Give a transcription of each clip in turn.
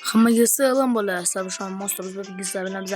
Hammaga salom bo'ladi. Sizlar bilan Monster bizlar bilan biz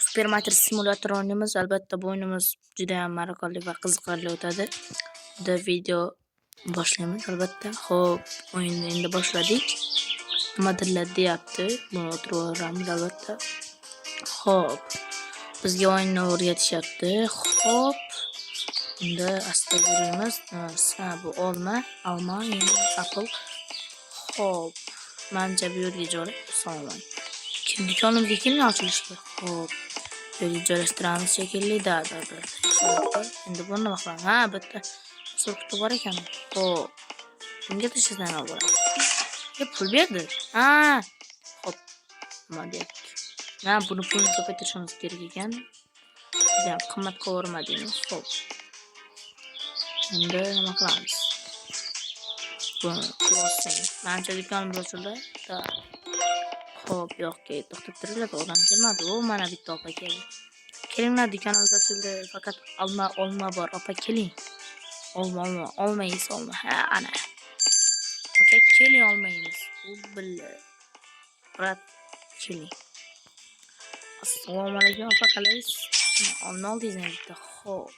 Super Matrix Simulator o'ynaymiz. Albatta bu o'yinimiz juda ham maroqli va qiziqarli o'tadi. Bunda video boshlaymiz albatta. Xo'p, o'yinni endi boshladik. Nimadirlar deyapti. Buni o'tiramiz albatta. Xo'p, bizga o'yinni o'rgatishyapti. Xo'p, unda asta yuramiz. Bu olma, apple. Xo'p, menimcha bu yerga joylashtiramiz. Do'konimizga kelin ochilishga. Xo'p, bu yerga joylashtiramiz shekilli. Da. Endi buni nima qilamiz? Ha, bitta surkut bor ekan. Xo'p, bunga tashlasam bo'ladi. Pul berdi. Ha. Xo'p, nima deyapti? Ha, buni pulni ko'paytirishimiz kerak ekan. Bizga qimmat qo'yvermadingiz. Xo'p. Endi nima qilamiz? Buni qo'yasang. Menimcha do'konimiz ochildi. Da. Xo'p, yo'qki, to'xtab turinglar, odam kelmadi. O, mana bitta opa keldi. Kelinglar, do'konimiz ochildi. Faqat olma bor. Opa, keling. Olmaysiz, olma. Ha, ana. Opa, keling, olmaymiz. U billa. Brat, keling. Assalomu alaykum, opa, qalaysiz? Olma oldingizmi bitta? Xo'p.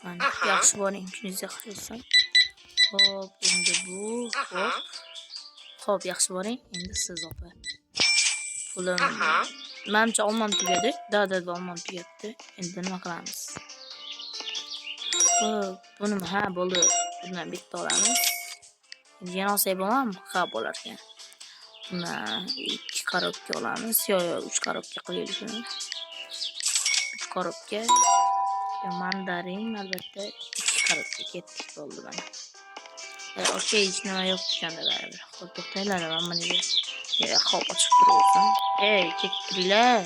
Mana yaxshi boring, kuningizni yaxshi bo'lsin. Xo'p, endi bu, xo'p, yaxshi boring. Endi siz opa. Pulim. Menimcha olmam tugadi. Da, olmam tugadi. Endi nima qilamiz? Xo'p, buni ha bo'ldi. Bundan bitta olamiz. Yana olsak bo'ladimi? Ha, bo'lar ekan. Buni 2 korobka olamiz. Yo'q, 3 korobka qo'yaylik buni. 3 korobka. Mandarin albatta 2 korobka ketdik bo'ldi mana. Okey, hech nima yo'q ekanda baribir. Xo'p, to'xtanglar, mana bu. Xo'p, ochiq turibsan. Ey, ketdilar.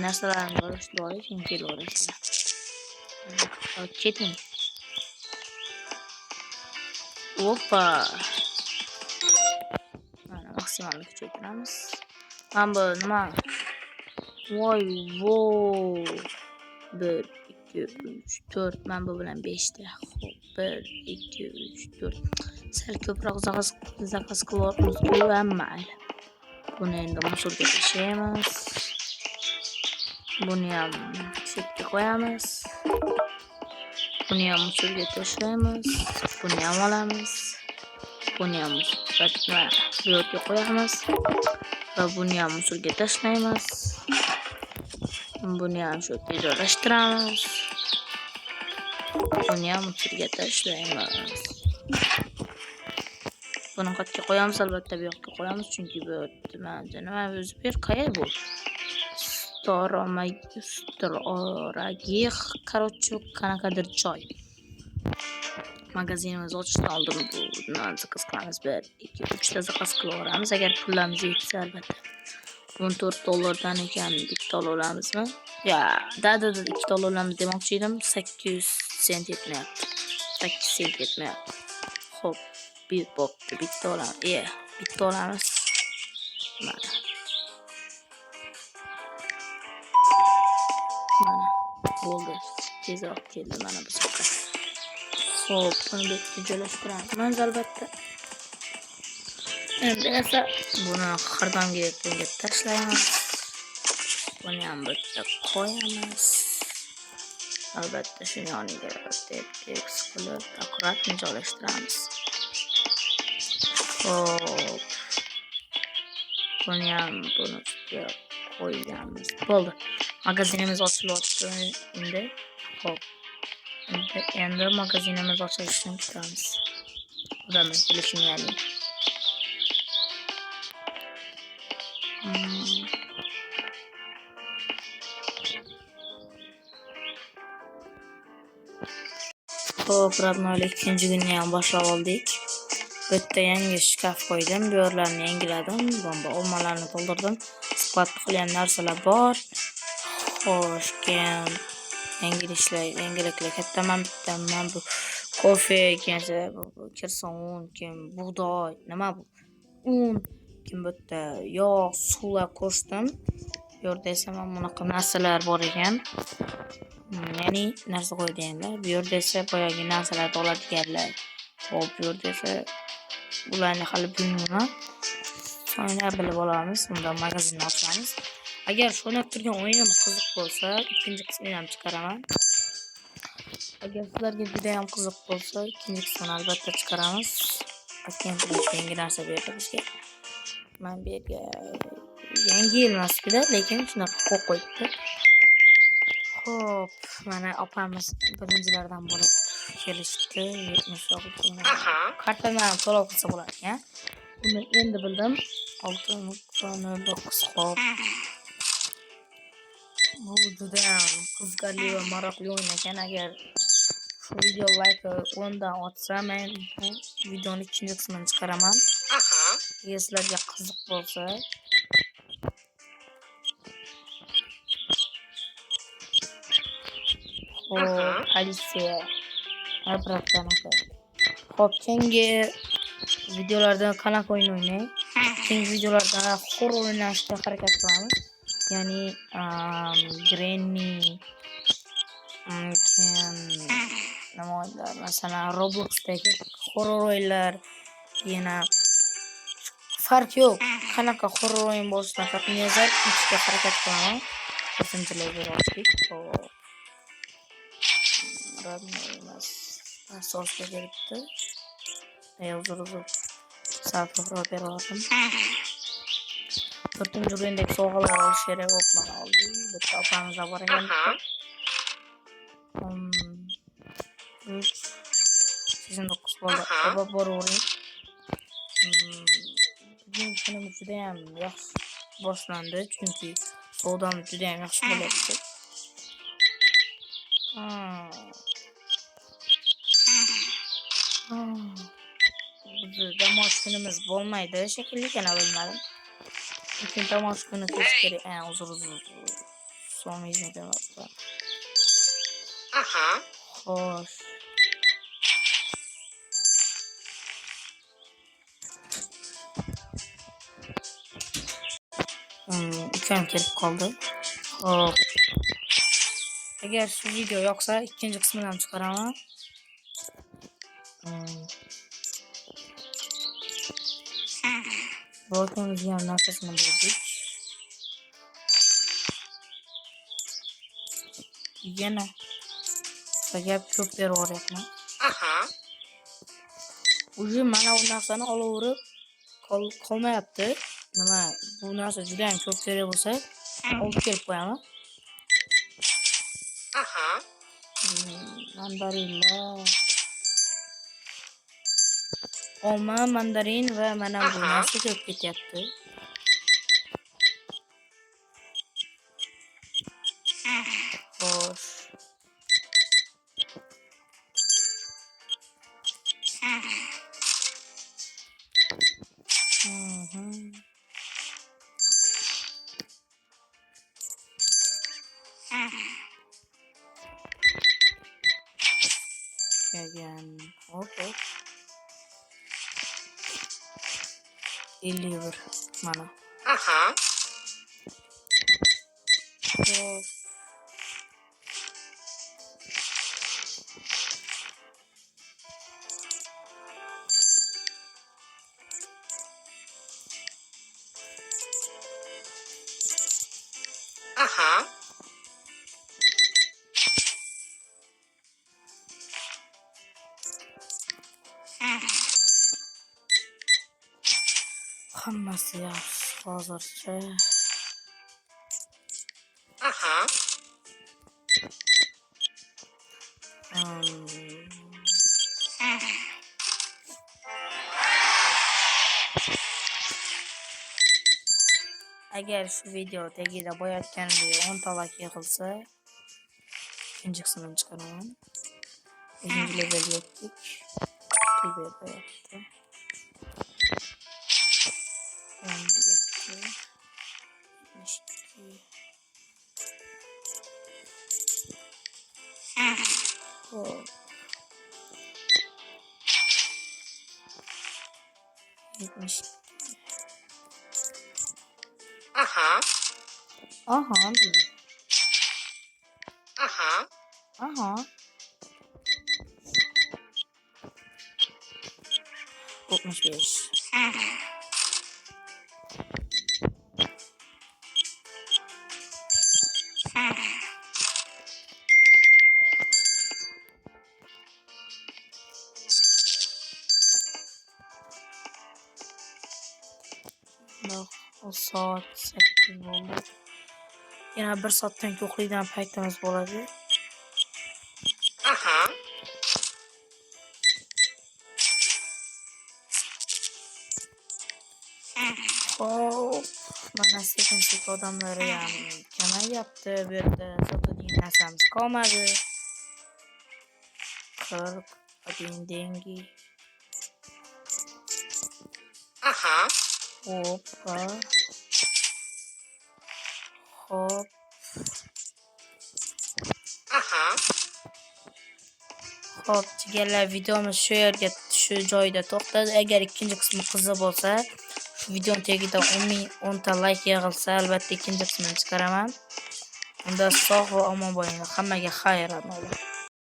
Narsalarni bo'lishib olish, keyin kelaverasizlar. Xo'p, keting. Oppa. Mana maksimalni kuchaytiramiz. Mana bu nima? Voy. 1 2 3 4 mana bu bilan 5 ta. Xo'p, 1 2 3 4. Sal ko'proq zakaz qilyapmiz-ku, mayli. Buni endi musorga tashlaymiz. Buni ham chetga qo'yamiz. Buni ham musorga tashlaymiz. Buni ham olamiz. Buni ham bu yerga qo'yamiz. Va buni ham musorga tashlaymiz. Buni ham shu yerga joylashtiramiz. Buni ham musorga tashlaymiz. Buni qayerga qo'yamiz? Albatta bu yoqqa qo'yamiz, chunki bu nima o'zi bir qayerda bu? Storagi, короче, qanaqadir joy. Magazinimizni ochishdan oldin buni zakaz qilamiz. 1 2 3 ta zakaz qilaveramiz agar pullarimiz yetsa albatta. $14 ekan, bitta olamizmi? Ya, da 2 olamiz demoqchi edim. 8 sent yetmayapti. 8 sent yetmayapti. Xo'p, bitta olamiz. Bitta olamiz. Mana. Bo'ldi. Tezroq keldi mana bu so'qqa. Xo'p, buni bitta joylashtiramiz albatta. Endi esa buni xardamga bunga tashlaymiz. Buni ham bitta qo'yamiz. Albatta shuni yoniga tep qilib akkuratni joylashtiramiz. Xo'p. Buni ham buni qo'yamiz. Bo'ldi. Magazinimiz ochilyapti endi. Xo'p. Endi magazinimiz ochilishini kutamiz. Odamlar kelishini ya'ni. Xo'p, radnoylik ikinci günni ham boshlab oldik. Bu yerda yangi shkaf qo'ydim, bu yerlarni yangiladim, bomba olmalarni to'ldirdim. Squat qilgan narsalar bor. Xo'sh, keyin yangiliklar kattaman bittaman bu kofe, keyin kirson un, keyin bug'doy, nima bu? Un, keyin bu yerda yog', suvlar qo'shdim. Bu yerda esa mana bunaqa narsalar bor ekan. Ya'ni narsa qo'yganlar. Bu yerda esa boyagi narsalarni oladiganlar. Xo'p, bu yerda esa ularni hali bilmayman. Sonra bilib olamiz. Unda magazinni ochamiz. Agar shu o'ynab turgan o'yinim qiziq bo'lsa, ikkinchi qismini ham chiqaraman. Agar sizlarga juda ham qiziq bo'lsa, ikkinchi qismini albatta chiqaramiz. Akkentlink yangi narsa berdi bizga. Men bu yerga yangi yil emas-da, lekin shunaqa qo'yib qo'yibdi. Xo'p, mana opamiz birinchilardan bo'lib kelishdi. 76. Kartani ham to'lov qilsa bo'ladi ekan. Buni endi bildim. 6.09 xo'p. Bu juda ham qiziqarli va maroqli o'yin ekan. Agar shu video like 10 dan otsa, men videoning ikkinchi qismini chiqaraman. Agar sizlarga qiziq bo'lsa, politsiya Xo'p, keyingi videolarda qanaqa o'yin o'ynay? Keyingi videolarda horror o'ynashga harakat qilamiz. Ya'ni Granny nima o'yinlar, masalan, Robloxdagi horror o'yinlar, yana farq yo'q. Qanaqa horror o'yin bo'lishidan faqat nazar etishga harakat qilaman. 4-level ochdik. Emas. Asosga kelibdi. Uzr. Safroq berdim. 4-o'yindagi sovg'alar olish kerak bo'lib mana oldi. Bitta opamiz bor ekan. 89 bo'ldi. Boravering. Bugun kunimiz juda ham yaxshi boshlandi, chunki savdomiz juda ham yaxshi bo'lyapti. Bizni dam olish kunimiz bo'lmaydi shekilli, yana bilmadim. Lekin dam olish kuni kelish kerak. Uzr. So'mingizni demabman. Xo'sh. Ukam kelib qoldi. Xo'p. Agar shu video yoqsa, ikkinchi qismini ham chiqaraman. Botumizga ham narsasini berdik. Yana gap ko'p berib o'ryapman. Uje mana bu narsani olaverib qolmayapti. Nima, bu narsa juda ham ko'p kerak bo'lsa, olib kelib qo'yaman. Mandarinlar. Olma, mandarin va mana bu narsa ko'p ketyapti. Xo'sh. Hop. 50 bir mana. Hop. Hammasi yaxshi hozircha. Agar shu video tagida bo'yatganimga 10 ta like yig'ilsa, ikkinchi qismini chiqaraman. 2-level yetdik. Tuber bo'yatdi. Aha. 65. soat 8 bo'ldi. Yana 1 soatdan keyin uxlaydigan paytimiz bo'ladi. Hop, mana sekin odamlar ham kamayyapti. Bu yerda sotadigan narsamiz qolmadi. 40 dengi. Hoppa. Hop. Hop, jigarlar, videomiz shu yerga, shu joyda to'xtadi. Agar ikkinchi qismi qiziq bo'lsa, shu videoning tagida 10 ta like yig'ilsa, albatta ikkinchi qismini chiqaraman. Unda sog' va omon bo'linglar. Hammaga xayr, amallar.